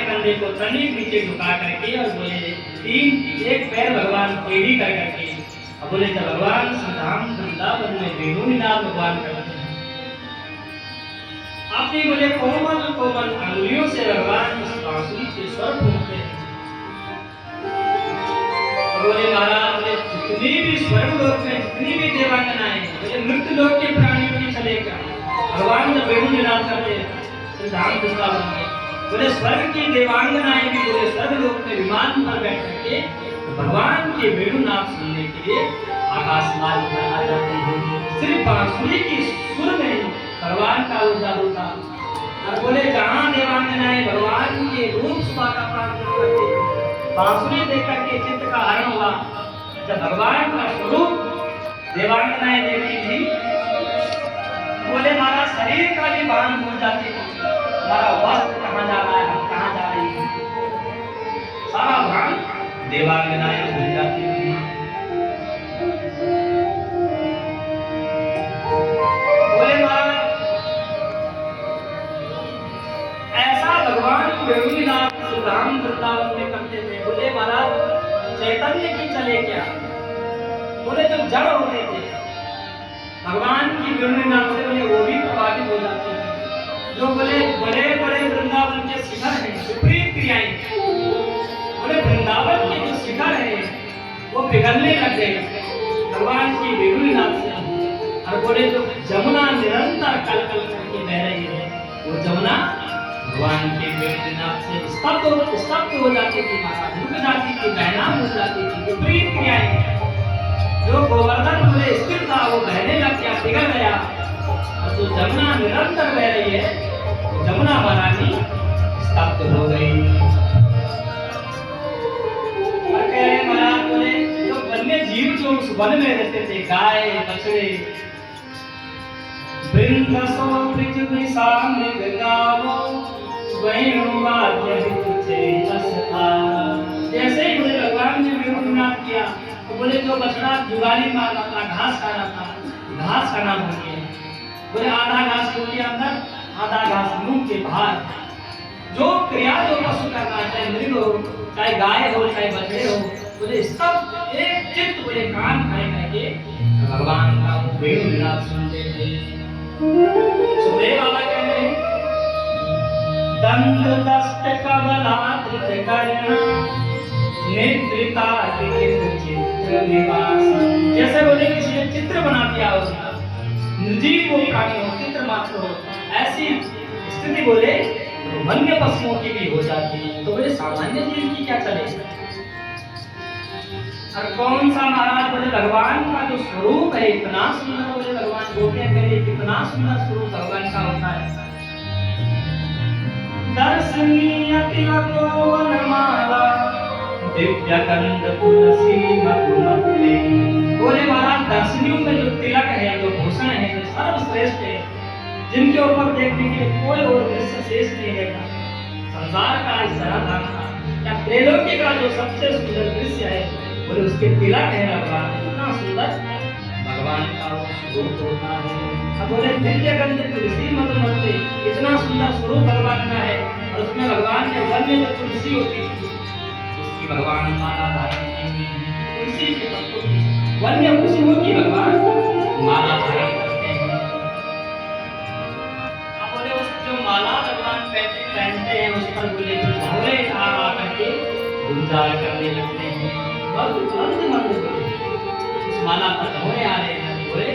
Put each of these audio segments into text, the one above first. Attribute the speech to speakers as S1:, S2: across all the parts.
S1: कंधे को तनिक नीचे झुका करके और बोले एक पैर भगवान टेढ़ी कर करके और बोले जब भगवान धाम वृंदावन में वेणु निनाद भगवान करते हैं आपने बोले कोमल कोमल अंगुलियों से भगवान उस बांसुरी के स्वर फूंकते हैं। बोले महाराज बोले जितनी भी स्वर्ग लोक में जितनी भी देवांगनाएं बोले मृत्यु लोक के प्राणियों की चलेगा भगवान जब वेणु निनाद करते हैं धाम वृंदावन में बोले स्वर्ग की देवांगनाएं भी बोले स्वर्ग लोक में विमान पर बैठ करके भगवान के वेणुनाद सुनने के लिए आकाश मार्ग पर आ जाते हैं। सिर्फ बांसुरी की सुर में भगवान का उजाला था और बोले जहाँ देवांगनाएं भगवान के रूप सुबह का प्रार्थना करते बांसुरी देख करके चित्त का हरण हुआ। जब भगवान का स्वरूप देवांगनाएं देखती थी बोले हमारा शरीर का भी भान हो जाती है हमारा वस्त्र कहाँ जा रहा है हम कहाँ जा रही हैं सारा भान देवांगनाएं भूल जाती थी। बोले महाराज ऐसा भगवान वेणुनाद धाम वृंदावन में करते थे। बोले महाराज चैतन्य की चले क्या बोले जब जड़ होते थे भगवान की वेणुनाद से बोले वो भी प्रभावित हो जाते हैं। जो बोले बड़े बड़े वृंदावन के शिखर हैं विपरीत क्रियाएं बोले वृंदावन के जो शिखर हैं वो पिघलने लग गए भगवान की वेणुनाद से और बोले जो जमुना निरंतर कल कल करके बह रही है वो जमुना भगवान के वेणुनाद से स्तब्ध हो जाती थी महाराज रुक जाती थी बहना हो जाती थी विपरीत क्रियाएं जो गोवर्धन बोले स्थिर था वो बहने लग गया पिघल गया और जो जमुना निरंतर बह रही है जमुना महारानी स्तब्ध हो गई। महाराज बोले जो वन्य जीव जो उस वन में रहते थे गाय बछड़े वृंदसो पृथ्वी सामने गावो वेणुवाद्य जैसे ही बोले भगवान ने वेणुनाद किया तो बोले जो बछड़ा जुगाली मार रहा था घास खा रहा था घास का नाम हो गया बोले आधा घास मुंह के अंदर आधा घास मुंह के बाहर जो क्रिया जो पशु करना चाहे मृग हो चाहे गाय हो चाहे बछड़े हो बोले सब एक चित्त बोले कान खाए करके भगवान का वेणुनाद सुनते थे। सुखदेव बाबा कह रहे हैं दंड दस्त कमलाकृत कर्ण नेत्रिता चित्र निवास जैसे बोले किसी ने चित्र बना दिया हो निर्जीव को प्राणी हो चित्र मात्र हो ऐसी स्थिति बोले वन्य पशुओं की भी हो जाती है तो बोले सामान्य जीव की क्या चले। और कौन सा महाराज बोले भगवान का जो स्वरूप है इतना सुंदर बोले भगवान बोलते हैं कितना सुंदर स्वरूप भगवान का होता है। दर्शनीय तिलको वनमाला दिव्य कंद तुलसी मधुमते बोले महाराज दर्शनियों में जो तिलक है जो भूषण है जो सर्वश्रेष्ठ है जिनके ऊपर देखने के लिए कोई और दृश्य शेष नहीं रहता। संसार का इस धराधाम का या त्रैलोक्य का जो सबसे सुंदर दृश्य है, बोले उसके तिलक है भगवान, इतना सुंदर भगवान का वो स्वरूप होता है। अब बोले दिव्य गंध तुलसी मधुमती, इतना सुंदर स्वरूप भगवान का है, और उसमें भगवान के वन में जो तुलसी होती है उसकी भगवान माला धारण की है। तुलसी के पत्तों की वन में खुशबू की भगवान माला धारण करते हैं। अब बोले उस जो माला भगवान पहनते हैं उस पर बोले भोले आ करके गुंजार करने लगते हैं। उस माला पर भोले आ रहे हैं, भोले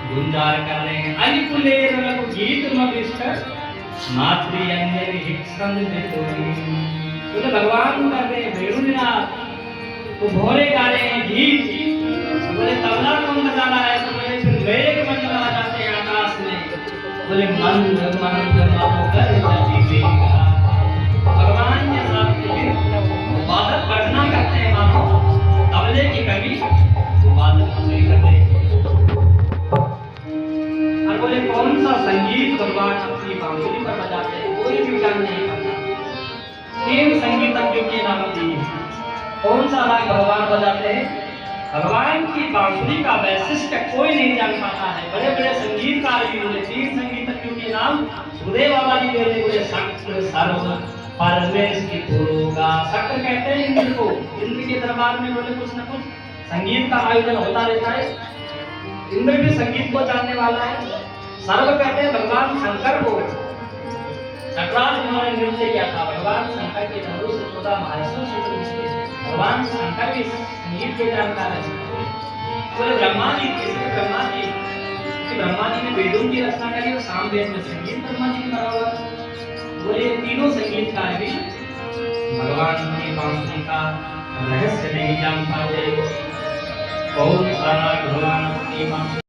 S1: गुंजार कर रहे हैं। अलिपुले रंग गीत मविष्ट मातृ अंजन हिक्सन देतोनी, बोले भगवान कर रहे हैं भैरुनाथ, तो भोले गा रहे हैं गीत। बोले तबला कौन बजा रहा है? तो बोले फिर मेघ मंडल आ जाते हैं आकाश में, बोले मंद मंद मधुकर जगीबेगा। भगवान के साथ फिर बादल घटना करते हैं, मानो तबले की कवि वो बादल मस्ती करते हैं। और बोले कौन सा संगीत भगवान अपनी बांसुरी पर बजाते हैं, कोई भी जान नहीं पाता। 3 संगीतज्ञों के नाम दिए, कौन सा राग भगवान बजाते हैं? भगवान की बांसुरी का वैशिष्ट कोई नहीं जान पाता है। बड़े बड़े संगीतकार भी बोले 3 संगीतज्ञों के नाम सुदेव बाबा जी दे रहे, बोले शक्र सर्व परमेश की होगा। शक्र कहते हैं इंद्र को, इंद्र के दरबार में बोले कुछ न कुछ संगीत का आयोजन होता रहता है, इंद्र भी संगीत को जानने वाला है। सर्व कहते हैं भगवान शंकर को, नटराज उन्होंने नृत्य किया था। भगवान शंकर के धनुष से 14 महर्षियों से पूछे, भगवान शंकर भी संगीत के जानकार है। बोले ब्रह्मा जी, किसने? ब्रह्मा जी, ब्रह्मा जी ने वेदों की रचना करी और सामवेद में संगीत ब्रह्मा जी ने करा हुआ। बोले तीनों संगीतकार भी भगवान की बांसुरी का रहस्य नहीं जान पाते। बहुत सारा भगवान की बांसुरी